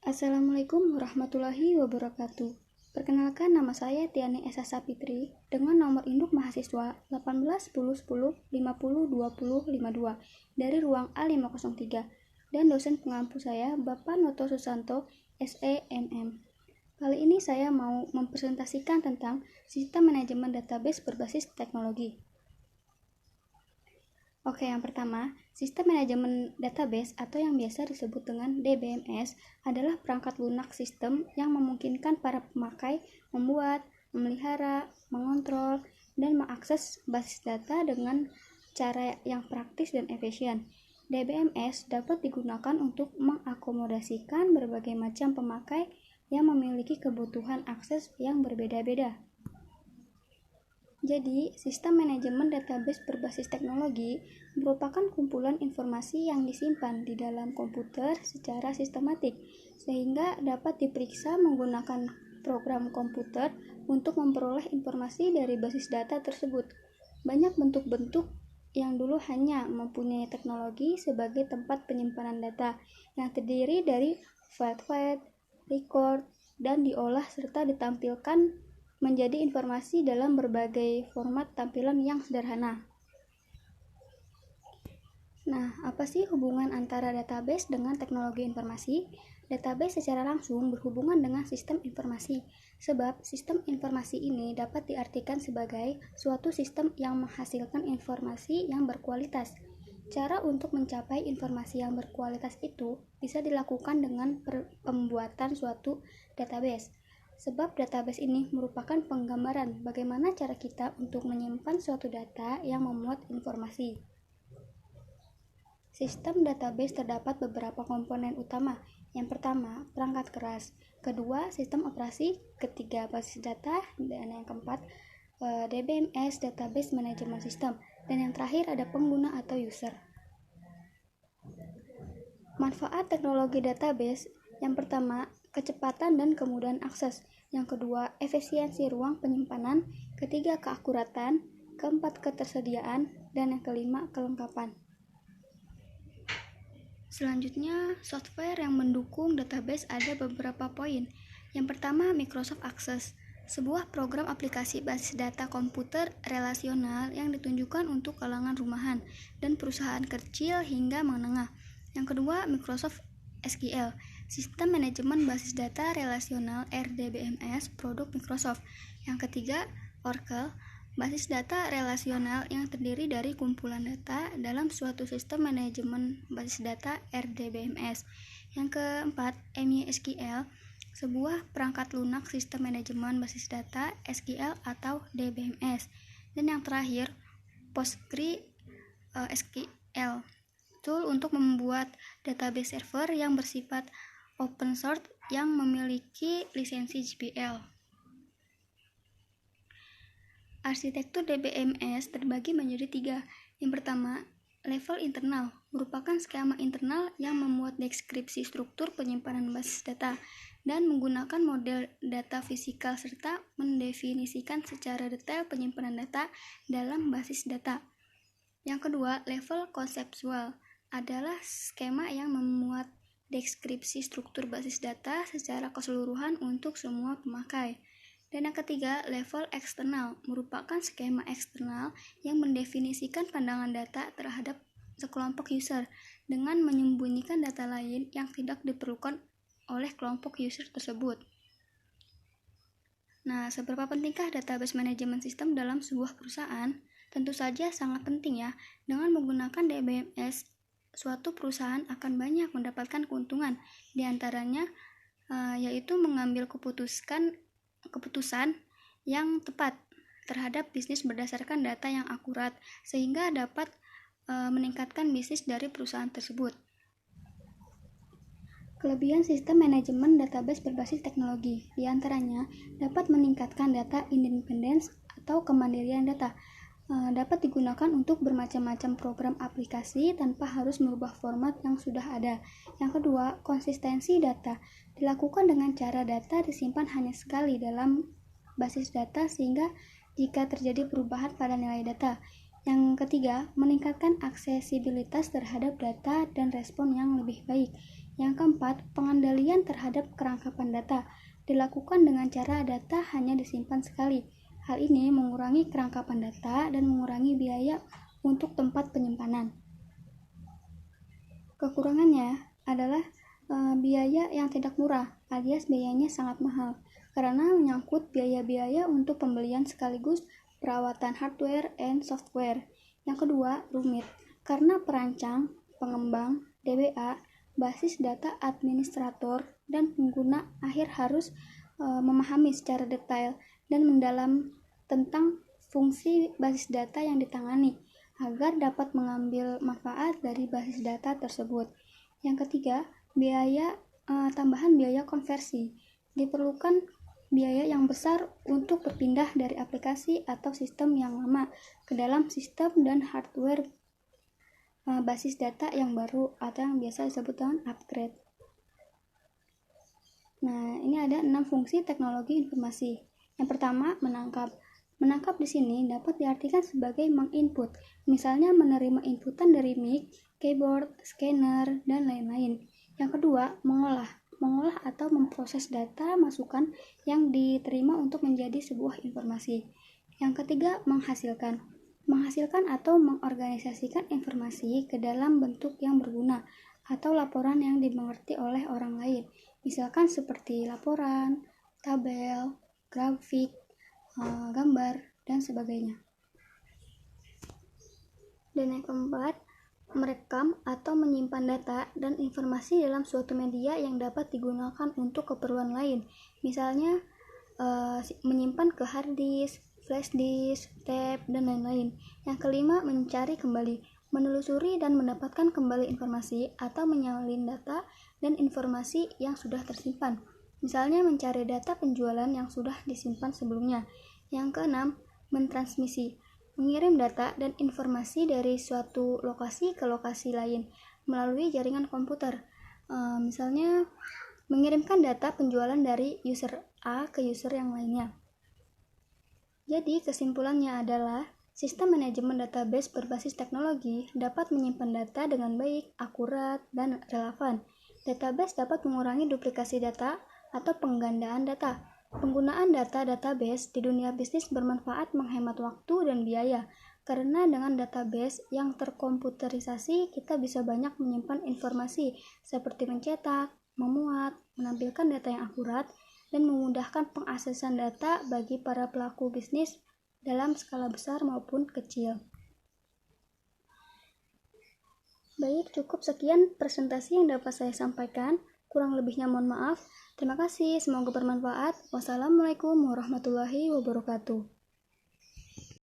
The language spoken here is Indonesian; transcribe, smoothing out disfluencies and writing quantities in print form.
Assalamualaikum warahmatullahi wabarakatuh. Perkenalkan, nama saya Tiani Esa Sapitri dengan nomor induk mahasiswa 18 10 10 50 20 52 dari ruang A503 dan dosen pengampu saya Bapak Noto Susanto SEMM. Kali ini saya mau mempresentasikan tentang sistem manajemen database berbasis teknologi. Oke, yang pertama, sistem manajemen database atau yang biasa disebut dengan DBMS adalah perangkat lunak sistem yang memungkinkan para pemakai membuat, memelihara, mengontrol, dan mengakses basis data dengan cara yang praktis dan efisien. DBMS dapat digunakan untuk mengakomodasikan berbagai macam pemakai yang memiliki kebutuhan akses yang berbeda-beda. Jadi, sistem manajemen database berbasis teknologi merupakan kumpulan informasi yang disimpan di dalam komputer secara sistematik, sehingga dapat diperiksa menggunakan program komputer untuk memperoleh informasi dari basis data tersebut. Banyak bentuk-bentuk yang dulu hanya mempunyai teknologi sebagai tempat penyimpanan data yang terdiri dari file, record, dan diolah serta ditampilkan menjadi informasi dalam berbagai format tampilan yang sederhana. Nah, apa sih hubungan antara database dengan teknologi informasi? Database secara langsung berhubungan dengan sistem informasi, sebab sistem informasi ini dapat diartikan sebagai suatu sistem yang menghasilkan informasi yang berkualitas. Cara untuk mencapai informasi yang berkualitas itu bisa dilakukan dengan pembuatan suatu database. Sebab database ini merupakan penggambaran bagaimana cara kita untuk menyimpan suatu data yang memuat informasi. Sistem database terdapat beberapa komponen utama. Yang pertama, perangkat keras. Kedua, sistem operasi. Ketiga, basis data. Dan yang keempat, DBMS, Database Management System. Dan yang terakhir ada pengguna atau user. Manfaat teknologi database. Yang pertama, kecepatan dan kemudahan akses. Yang kedua, efisiensi ruang penyimpanan. Ketiga, keakuratan. Keempat, ketersediaan. Dan yang kelima, kelengkapan. Selanjutnya, software yang mendukung database ada beberapa poin. Yang pertama, Microsoft Access, sebuah program aplikasi basis data komputer relasional yang ditunjukkan untuk kalangan rumahan dan perusahaan kecil hingga menengah. Yang kedua, Microsoft SQL, sistem manajemen basis data relasional RDBMS produk Microsoft. Yang ketiga, Oracle, basis data relasional yang terdiri dari kumpulan data dalam suatu sistem manajemen basis data RDBMS. Yang keempat, MySQL, sebuah perangkat lunak sistem manajemen basis data SQL atau DBMS. Dan yang terakhir, PostgreSQL, tool untuk membuat database server yang bersifat open source yang memiliki lisensi GPL. Arsitektur DBMS terbagi menjadi 3. Yang pertama, level internal, merupakan skema internal yang memuat deskripsi struktur penyimpanan basis data dan menggunakan model data fisikal serta mendefinisikan secara detail penyimpanan data dalam basis data. Yang kedua, level konseptual, adalah skema yang memuat deskripsi struktur basis data secara keseluruhan untuk semua pemakai. Dan yang ketiga, level eksternal, merupakan skema eksternal yang mendefinisikan pandangan data terhadap sekelompok user dengan menyembunyikan data lain yang tidak diperlukan oleh kelompok user tersebut. Nah, seberapa pentingkah database management system dalam sebuah perusahaan? Tentu saja sangat penting ya. Dengan menggunakan DBMS, suatu perusahaan akan banyak mendapatkan keuntungan, di antaranya yaitu mengambil keputusan yang tepat terhadap bisnis berdasarkan data yang akurat, sehingga dapat meningkatkan bisnis dari perusahaan tersebut. Kelebihan sistem manajemen database berbasis teknologi, di antaranya dapat meningkatkan data independence atau kemandirian data, dapat digunakan untuk bermacam-macam program aplikasi tanpa harus merubah format yang sudah ada. Yang kedua, konsistensi data, dilakukan dengan cara data disimpan hanya sekali dalam basis data sehingga jika terjadi perubahan pada nilai data. Yang ketiga, meningkatkan aksesibilitas terhadap data dan respon yang lebih baik. Yang keempat, pengendalian terhadap kerangkapan data dilakukan dengan cara data hanya disimpan sekali. Hal ini mengurangi kerangkapan data dan mengurangi biaya untuk tempat penyimpanan. Kekurangannya adalah biaya yang tidak murah, alias biayanya sangat mahal, karena menyangkut biaya-biaya untuk pembelian sekaligus perawatan hardware and software. Yang kedua, rumit, karena perancang, pengembang, DBA, basis data administrator, dan pengguna akhir harus memahami secara detail dan mendalam tentang fungsi basis data yang ditangani agar dapat mengambil manfaat dari basis data tersebut. Yang ketiga, tambahan biaya konversi. Diperlukan biaya yang besar untuk berpindah dari aplikasi atau sistem yang lama ke dalam sistem dan hardware basis data yang baru atau yang biasa disebut dengan upgrade. Nah, ini ada 6 fungsi teknologi informasi. Yang pertama, menangkap. Menangkap di sini dapat diartikan sebagai menginput, misalnya menerima inputan dari mic, keyboard, scanner, dan lain-lain. Yang kedua, mengolah. Mengolah atau memproses data masukan yang diterima untuk menjadi sebuah informasi. Yang ketiga, menghasilkan. Menghasilkan atau mengorganisasikan informasi ke dalam bentuk yang berguna atau laporan yang dimengerti oleh orang lain. Misalkan seperti laporan, tabel, grafik, gambar, dan sebagainya. Dan yang keempat, merekam atau menyimpan data dan informasi dalam suatu media yang dapat digunakan untuk keperluan lain. Misalnya, menyimpan ke hard disk, flash disk, tab, dan lain-lain. Yang kelima, mencari kembali, menelusuri dan mendapatkan kembali informasi atau menyalin data dan informasi yang sudah tersimpan. Misalnya mencari data penjualan yang sudah disimpan sebelumnya. Yang keenam, mentransmisi, mengirim data dan informasi dari suatu lokasi ke lokasi lain melalui jaringan komputer. Misalnya mengirimkan data penjualan dari user A ke user yang lainnya. Jadi kesimpulannya adalah sistem manajemen database berbasis teknologi dapat menyimpan data dengan baik, akurat, dan relevan. Database dapat mengurangi duplikasi data atau penggandaan data. Penggunaan data database di dunia bisnis bermanfaat menghemat waktu dan biaya, karena dengan database yang terkomputerisasi kita bisa banyak menyimpan informasi seperti mencetak, memuat, menampilkan data yang akurat, dan memudahkan pengaksesan data bagi para pelaku bisnis dalam skala besar maupun kecil. Baik, cukup sekian presentasi yang dapat saya sampaikan. Kurang lebihnya mohon maaf. Terima kasih, semoga bermanfaat. Wassalamualaikum warahmatullahi wabarakatuh.